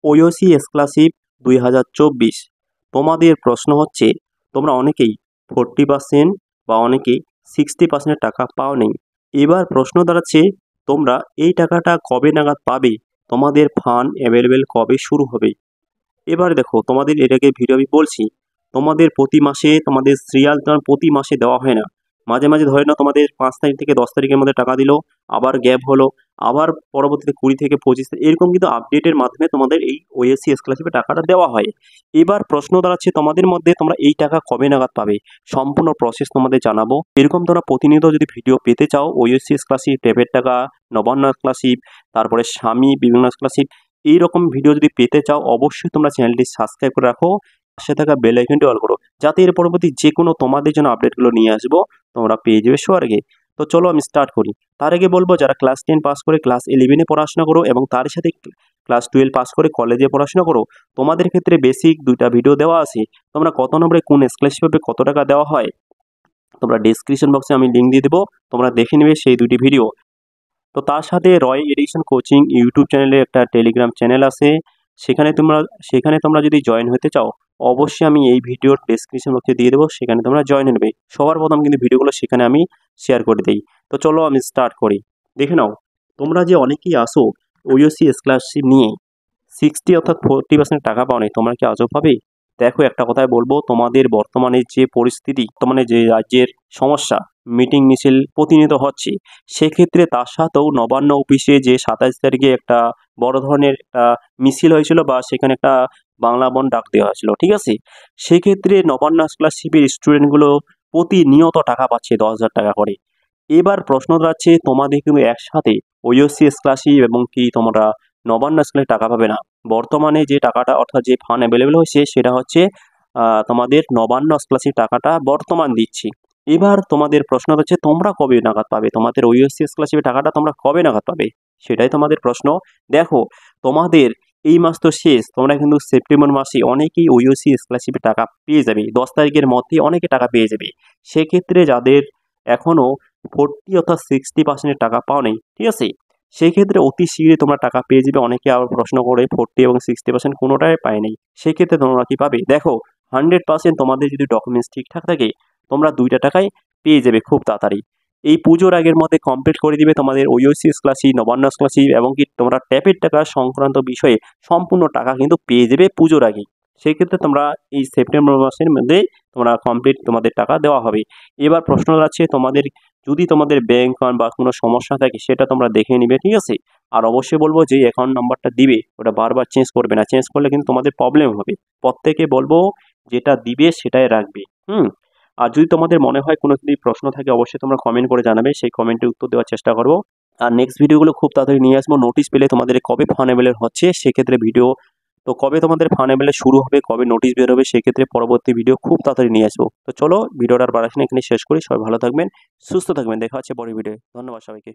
ওইওসি scholarship 2024। তোমাদের প্রশ্ন হচ্ছে, তোমরা অনেকেই 40% বা অনেকেই 60% টাকা পাওনি। এবার প্রশ্ন দাঁড়াচ্ছে, তোমরা এই টাকাটা কবে নাগাদ পাবে? তোমাদের ফান্ড অ্যাভেলেবেল কবে শুরু হবে? এবার দেখো, তোমাদের এটাকে ভিডিও আমি বলছি, তোমাদের প্রতি মাসে তোমাদের সিরিয়াল তোমার প্রতি মাসে দেওয়া হয় না। মাঝে মাঝে ধরে নাও তোমাদের 5 তারিখ থেকে 10 তারিখের মধ্যে টাকা দিল, আবার গ্যাপ হলো, আবার পরবর্তীতে 20 থেকে 25 তারিখ, এরকম কিন্তু আপডেটের মাধ্যমে তোমাদের এই ওএসসি স্কলারশিপের টাকাটা দেওয়া হয়। এবার প্রশ্ন দাঁড়াচ্ছে তোমাদের মধ্যে, তোমরা এই টাকা কবে নাগাদ পাবে? সম্পূর্ণ প্রসেস তোমাদের জানাবো। এরকম তোমরা প্রতিনিয়ত যদি ভিডিও পেতে চাও, ওএসসি স্কলারশিপ, ট্যাবের টাকা, নবান্ন স্কলারশিপ, তারপরে স্বামী বিভিন্ন স্কলারশিপ, এইরকম ভিডিও যদি পেতে চাও, অবশ্যই তোমরা চ্যানেলটি সাবস্ক্রাইব করে রাখো, পাশে থাকা বেল আইকনটি অল করো, যাতে এর পরবর্তী যে কোনো তোমাদের জন্য আপডেটগুলো নিয়ে আসবো তোমরা পেয়ে যাবে সবার আগে। তো চলো আমি স্টার্ট করি। তার আগে বলবো, যারা ক্লাস 10 পাস করে ক্লাস 11-এ পড়াশোনা করো এবং তার সাথে ক্লাস 12 পাস করে কলেজে পড়াশোনা করো, তোমাদের ক্ষেত্রে বেসিক 2টা ভিডিও দেওয়া আছে। তোমরা কত নম্বরে কোন স্কলারশিপ পাবে, কত টাকা দেওয়া হয়, তোমরা ডিসক্রিপশন বক্সে আমি লিঙ্ক দিয়ে দেবো, তোমরা দেখে নেবে সেই 2টি ভিডিও। তো তার সাথে রয় এডিশন কোচিং ইউটিউব চ্যানেলে একটা টেলিগ্রাম চ্যানেল আছে, সেখানে তোমরা যদি জয়েন হতে চাও, অবশ্যই আমি এই ভিডিওর ডেসক্রিপশন বক্সে দিয়ে দেবো, সেখানে তোমরা জয়েন নেবে। সবার প্রথম কিন্তু ভিডিওগুলো সেখানে আমি শেয়ার করে দিই। তো চলো আমি স্টার্ট করি। দেখে নাও, তোমরা যে অনেকেই আসো ওইওসি স্কলারশিপ নিয়ে 60 অর্থাৎ 40% টাকা পাও নাই, তোমরা কি আজও পাবে? দেখো, একটা কথাই বলবো, তোমাদের বর্তমানে যে পরিস্থিতি, বর্তমানে যে রাজ্যের সমস্যা, মিটিং মিছিল প্রতিনিয়ত হচ্ছে, সেক্ষেত্রে তার সাথেও নবান্ন অফিসে যে 27 তারিখে একটা বড় ধরনের একটা মিছিল হয়েছিল, বা সেখানে একটা বাংলা বন ডাক দেওয়া হয়েছিল, ঠিক আছে? সেক্ষেত্রে নবান্ন স্কলারশিপের স্টুডেন্টগুলো প্রতিনিয়ত টাকা পাচ্ছে 10,000 টাকা করে। এবার প্রশ্ন দাঁড়াচ্ছে, তোমাদের কিন্তু একসাথে ওইওসি স্কলারশিপ এবং কি তোমরা নবান্ন স্কলারশিপ টাকা পাবে না। বর্তমানে যে টাকাটা অর্থাৎ যে ফান্ড অ্যাভেলেবেল হয়েছে, সেটা হচ্ছে তোমাদের নবান্ন স্কলারশিপ টাকাটা বর্তমান দিচ্ছি। এবার তোমাদের প্রশ্ন হচ্ছে, তোমরা কবে নাগাদ পাবে? তোমাদের ওইওসি স্কলারশিপের টাকাটা তোমরা কবে নাগাদ পাবে, সেটাই তোমাদের প্রশ্ন। দেখো, তোমাদের এই মাস তো শেষ, তোমরা কিন্তু সেপ্টেম্বর মাসে অনেকেই ওইওসি স্কলারশিপের টাকা পেয়ে যাবে, 10 তারিখের মধ্যে অনেকে টাকা পেয়ে যাবে। সেক্ষেত্রে যাদের এখনও 40 অর্থাৎ 60% টাকা পাও নেই, ঠিক আছে, সেই ক্ষেত্রে অতি শীঘ্রই তোমরা টাকা পেয়ে যাবে। অনেকে আবার প্রশ্ন করে 40 এবং 60% কোনোটাই পায় নাই, সেক্ষেত্রে তোমরা কি পাবে? দেখো, 100% তোমাদের যদি ডকুমেন্টস ঠিকঠাক থাকে, তোমরা 2টা টাকায় পেয়ে যাবে খুব তাড়াতাড়ি। এই পুজোর আগের মধ্যে কমপ্লিট করে দিবে তোমাদের ওইওসি স্কলারশিপ, নবান্ন স্কলারশিপ এবং কি তোমরা ট্যাপের টাকা সংক্রান্ত বিষয়ে সম্পূর্ণ টাকা কিন্তু পেয়ে যাবে পুজোর আগে। সেক্ষেত্রে তোমরা এই সেপ্টেম্বর মাসের মধ্যে তোমরা কমপ্লিট তোমাদের টাকা দেওয়া হবে। এবার প্রশ্ন আছে, তোমাদের যদি তোমাদের ব্যাংক অ্যাকাউন্ট বা কোনো সমস্যা থাকে, সেটা তোমরা দেখে নিবে, ঠিক আছে? আর অবশ্যই বলবো, যে অ্যাকাউন্ট নাম্বারটা দিবে ওটা বারবার চেঞ্জ করবে না, চেঞ্জ করলে কিন্তু তোমাদের প্রবলেম হবে। প্রত্যেকে বলবো, যেটা দিবে সেটাই রাখবে। আর যদি তোমাদের মনে হয় কোনো যদি প্রশ্ন থাকে, অবশ্যই তোমরা কমেন্ট করে জানাবে, সেই কমেন্টে উত্তর দেওয়ার চেষ্টা করবো। আর নেক্সট ভিডিওগুলো খুব তাড়াতাড়ি নিয়ে আসবো। নোটিশ পেলে তোমাদের কবে ফান্ড অ্যাভেলেবল হচ্ছে, সেক্ষেত্রে ভিডিও, তো কবে তোমাদের ফান্ড অ্যাভেলেবল শুরু হবে, কবে নোটিশ বের হবে, সেক্ষেত্রে পরবর্তী ভিডিও খুব তাড়াতাড়ি নিয়ে আসবো। তো চলো ভিডিওটা আর বাড়াচ্ছি না, এখানে শেষ করি। সবাই ভালো থাকবেন, সুস্থ থাকবেন, দেখা হচ্ছে পরের ভিডিও। ধন্যবাদ সবাইকে।